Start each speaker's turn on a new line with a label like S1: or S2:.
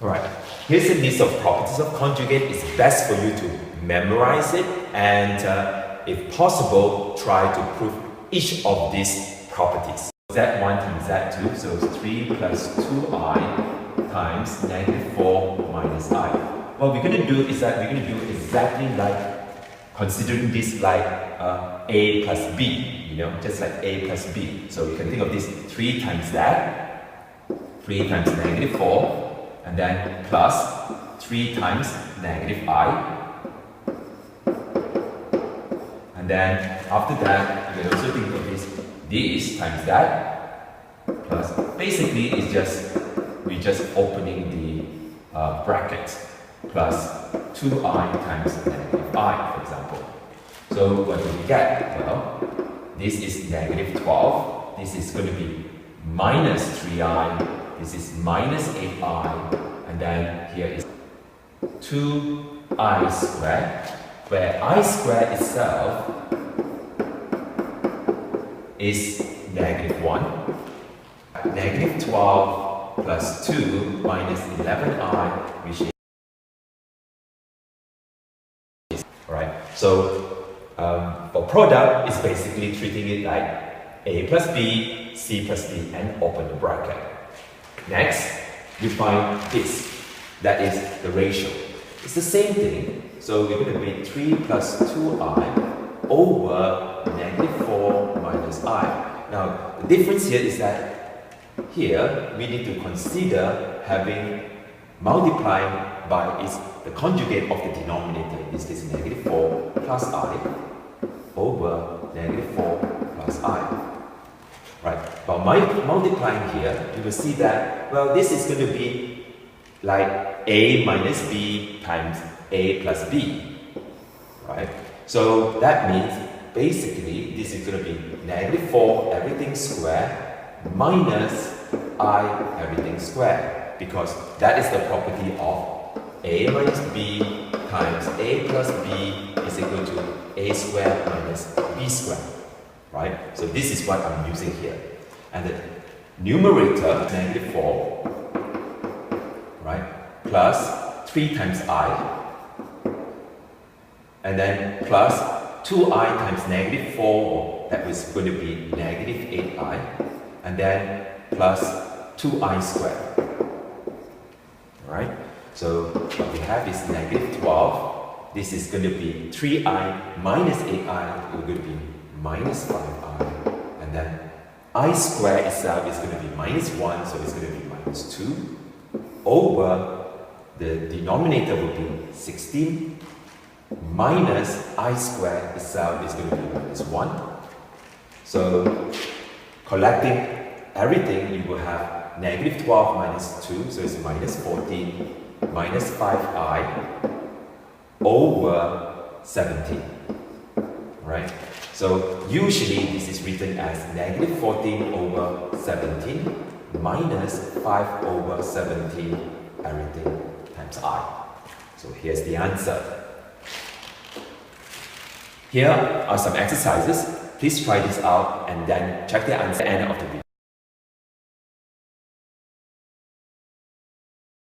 S1: Alright, here's a list of properties of conjugate. It's best for you to memorize it and if possible, try to prove each of these properties. Z1 times Z2, so it's 3 plus 2i times negative 4 minus I. What we're going to do is that we're going to do exactly like considering this like a plus b, you know, just like a plus b. So you can think of this 3 times that, 3 times negative 4, and then plus 3 times negative I. And then after that, you can also think of this times that, plus basically it's just, we're just opening the bracket, plus 2i times negative I, for example. So what do we get? Well, this is negative 12, this is going to be minus 3i, this is minus 8i, and then here is 2i squared, where I squared itself is negative 1. Negative 12 plus 2 minus 11i, which is, alright, so for product, it's basically treating it like a plus b, c plus d, and open the bracket. Next, we find this, that is the ratio. It's the same thing, so we're going to be 3 plus 2i over negative 4 minus i. Now, the difference here is that here we need to consider having multiplying by the conjugate of the denominator. In this case, negative 4 plus I over negative 4 plus I. Right, by multiplying here, you will see that, well, this is going to be like a minus b times a plus b, right? So that means basically this is going to be negative 4 everything squared minus I everything squared, because that is the property of a minus b times a plus b is equal to a squared minus b squared. Right? So this is what I'm using here. And the numerator, negative 4, right? Plus 3 times I, and then plus 2i times negative 4, that is going to be negative 8i, and then plus 2i squared. Right? So what we have is negative 12. This is going to be 3i minus 8i, it's going to be minus 5i, and then I squared itself is going to be minus 1, so it's going to be minus 2, over the denominator will be 16, minus I squared itself is going to be minus 1. So collecting everything, you will have negative 12 minus 2, so it's minus 14, minus 5i over 17, right? So usually this is written as negative 14 over 17 minus 5 over 17 everything times I. So here's the answer. Here are some exercises. Please try this out and then check the answer at the end of the video.